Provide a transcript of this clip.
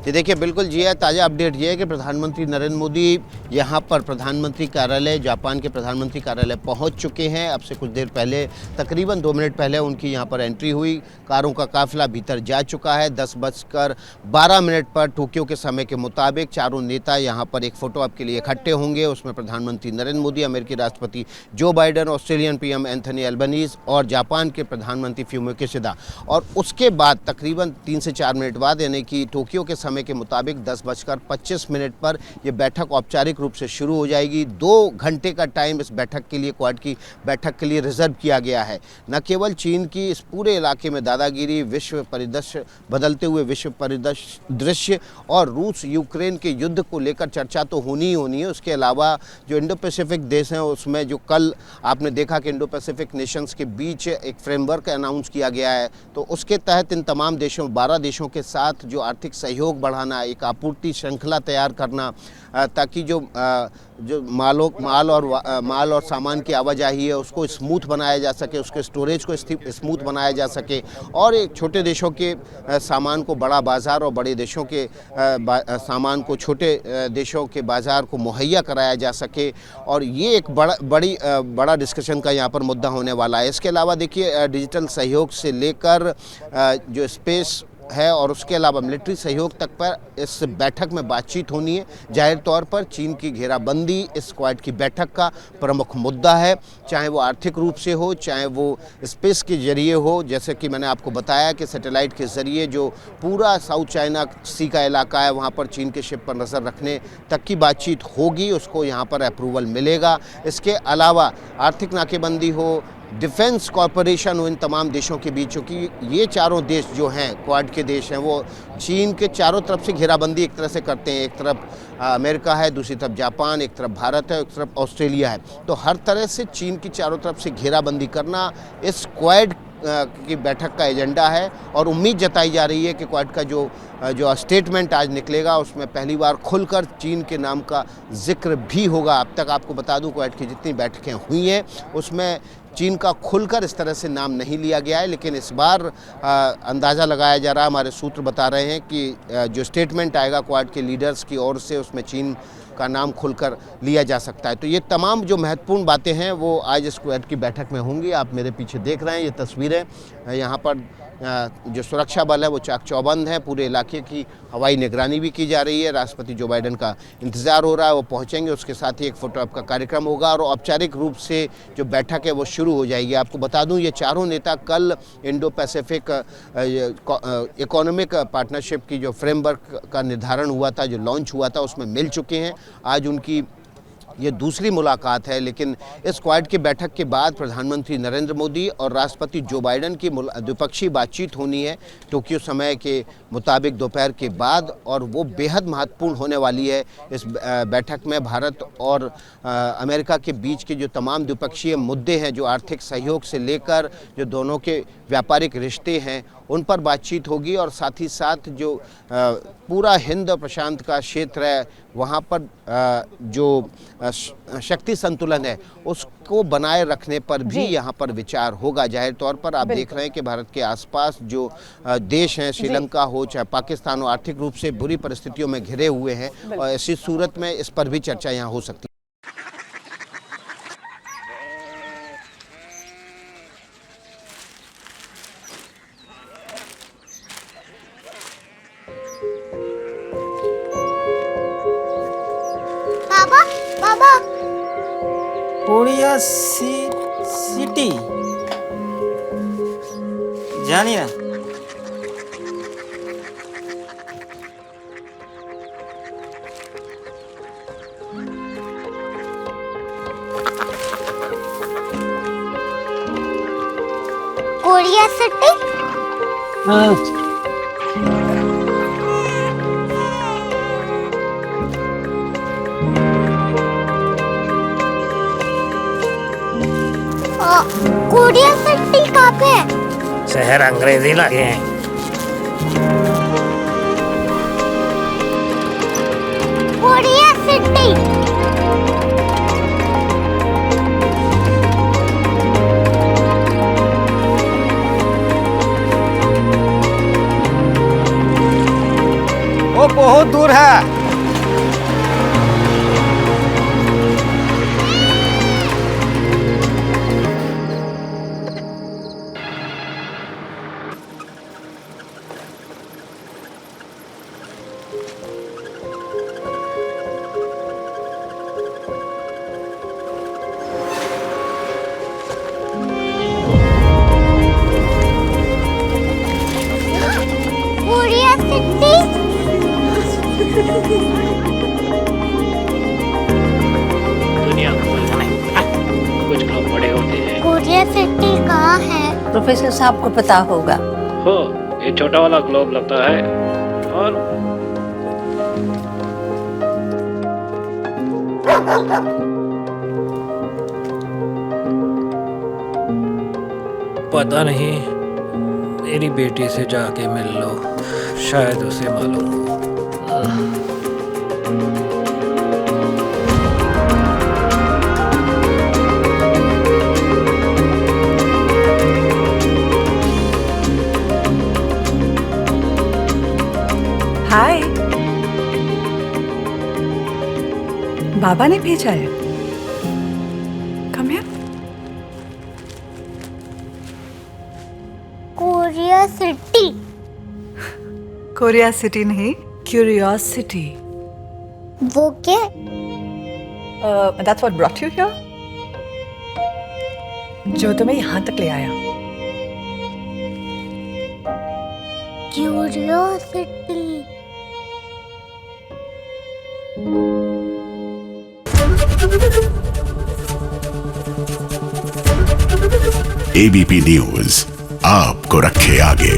जी देखिए, बिल्कुल जी है। ताज़ा अपडेट ये है कि प्रधानमंत्री नरेंद्र मोदी यहाँ पर प्रधानमंत्री कार्यालय, जापान के प्रधानमंत्री कार्यालय पहुँच चुके हैं। अब से कुछ देर पहले, तकरीबन 2 मिनट पहले उनकी यहाँ पर एंट्री हुई। कारों का काफ़िला भीतर जा चुका है। 10:12 पर टोक्यो के समय के मुताबिक चारों नेता यहाँ पर एक फ़ोटो ऑप के लिए इकट्ठे होंगे। उसमें प्रधानमंत्री नरेंद्र मोदी, अमेरिकी राष्ट्रपति Joe Biden, Australian PM Anthony Albanese और जापान के प्रधानमंत्री फूमियो किशिदा। और उसके बाद तकरीबन 3 से 4 मिनट बाद, यानी कि टोक्यो के समय के मुताबिक 10:25 पर यह बैठक औपचारिक रूप से शुरू हो जाएगी। 2 घंटे का टाइम इस बैठक के लिए, क्वाड की बैठक के लिए रिजर्व किया गया है। न केवल चीन की इस पूरे इलाके में दादागिरी, विश्व परिदृश्य, बदलते हुए विश्व परिदृश्य और रूस यूक्रेन के युद्ध को लेकर चर्चा तो होनी ही होनी है। उसके अलावा जो इंडो पैसिफिक देश हैं, उसमें जो कल आपने देखा कि इंडो पैसिफिक नेशंस के बीच एक फ्रेमवर्क अनाउंस किया गया है, तो उसके तहत इन तमाम देशों, 12 देशों के साथ जो आर्थिक सहयोग बढ़ाना, एक आपूर्ति श्रृंखला तैयार करना, ताकि जो माल और सामान की आवाजाही है उसको स्मूथ बनाया जा सके, उसके स्टोरेज को स्मूथ बनाया जा सके, और एक छोटे देशों के सामान को बड़ा बाज़ार और बड़े देशों के सामान को छोटे देशों के बाज़ार को मुहैया कराया जा सके। और ये एक बड़ा डिस्कशन का यहाँ पर मुद्दा होने वाला है। इसके अलावा देखिए, डिजिटल सहयोग से लेकर जो स्पेस है और उसके अलावा मिलिट्री सहयोग तक पर इस बैठक में बातचीत होनी है। जाहिर तौर पर चीन की घेराबंदी इस क्वाड की बैठक का प्रमुख मुद्दा है, चाहे वो आर्थिक रूप से हो, चाहे वो स्पेस के जरिए हो। जैसे कि मैंने आपको बताया कि सैटेलाइट के ज़रिए जो पूरा साउथ चाइना सी का इलाका है, वहाँ पर चीन के शिप पर नज़र रखने तक की बातचीत होगी, उसको यहाँ पर अप्रूवल मिलेगा। इसके अलावा आर्थिक नाकेबंदी हो, डिफेंस कॉरपोरेशन हो इन तमाम देशों के बीच, क्योंकि ये चारों देश जो हैं, क्वाड के देश हैं, वो चीन के चारों तरफ से घेराबंदी एक तरह से करते हैं। एक तरफ अमेरिका है, दूसरी तरफ जापान, एक तरफ भारत है, एक तरफ ऑस्ट्रेलिया है। तो हर तरह से चीन की चारों तरफ से घेराबंदी करना इस क्वाड की बैठक का एजेंडा है। और उम्मीद जताई जा रही है कि क्वाड का जो स्टेटमेंट आज निकलेगा, उसमें पहली बार खुलकर चीन के नाम का जिक्र भी होगा। अब तक आपको बता दूं, क्वाड की जितनी बैठकें हुई हैं उसमें चीन का खुलकर इस तरह से नाम नहीं लिया गया है, लेकिन इस बार अंदाज़ा लगाया जा रहा है, हमारे सूत्र बता रहे हैं कि जो स्टेटमेंट आएगा क्वाड के लीडर्स की ओर से, उसमें चीन का नाम खुलकर लिया जा सकता है। तो ये तमाम जो महत्वपूर्ण बातें हैं वो आज इस क्वाड की बैठक में होंगी। आप मेरे पीछे देख रहे हैं ये तस्वीरें, यहाँ पर जो सुरक्षा बल है वो चाक चौबंद है। पूरे इलाके की हवाई निगरानी भी की जा रही है। राष्ट्रपति जो बाइडेन का इंतज़ार हो रहा है, वो पहुंचेंगे, उसके साथ ही एक फ़ोटो ऑप का कार्यक्रम होगा और औपचारिक रूप से जो बैठक है वो शुरू हो जाएगी। आपको बता दूं, ये चारों नेता कल इंडो पैसिफिक इकोनॉमिक पार्टनरशिप की जो फ्रेमवर्क का निर्धारण हुआ था, जो लॉन्च हुआ था, उसमें मिल चुके हैं। आज उनकी ये दूसरी मुलाकात है। लेकिन इस क्वाड की बैठक के बाद प्रधानमंत्री नरेंद्र मोदी और राष्ट्रपति जो बाइडेन की द्विपक्षीय बातचीत होनी है टोक्यो समय के मुताबिक दोपहर के बाद, और वो बेहद महत्वपूर्ण होने वाली है। इस बैठक में भारत और अमेरिका के बीच के जो तमाम द्विपक्षीय मुद्दे हैं, जो आर्थिक सहयोग से लेकर जो दोनों के व्यापारिक रिश्ते हैं, उन पर बातचीत होगी। और साथ ही साथ जो पूरा हिंद प्रशांत का क्षेत्र है, वहाँ पर जो शक्ति संतुलन है उसको बनाए रखने पर भी यहाँ पर विचार होगा। जाहिर तौर पर आप देख रहे हैं कि भारत के आसपास जो देश हैं, श्रीलंका हो चाहे पाकिस्तान हो, आर्थिक रूप से बुरी परिस्थितियों में घिरे हुए हैं, और ऐसी सूरत में इस पर भी चर्चा यहाँ हो सकती है। कोरिया सिटी जानी ना। Korea city? हाँ। कोरिया सिटी कहाँ पे है? शहर अंग्रेजी लगे हैं। Korea city. वो बहुत दूर है। कोरिया सिटी दुनिया को बोलना नहीं, कुछ लोग बड़े होते हैं। कोरिया सिटी कहाँ है? प्रोफेसर साहब को पता होगा। हो, ये छोटा वाला ग्लोब लगता है और पता नहीं, मेरी बेटी से जाके मिल लो, शायद उसे मालूम हो। हाय, बाबा ने भेजा है। Come here. Korea city. Korea city नहीं, क्यूरियोसिटी। वो क्या? That's what brought you here? जो तुम्हें यहाँ तक ले आया। क्यूरियोसिटी। एबीपी न्यूज आपको रखे आगे।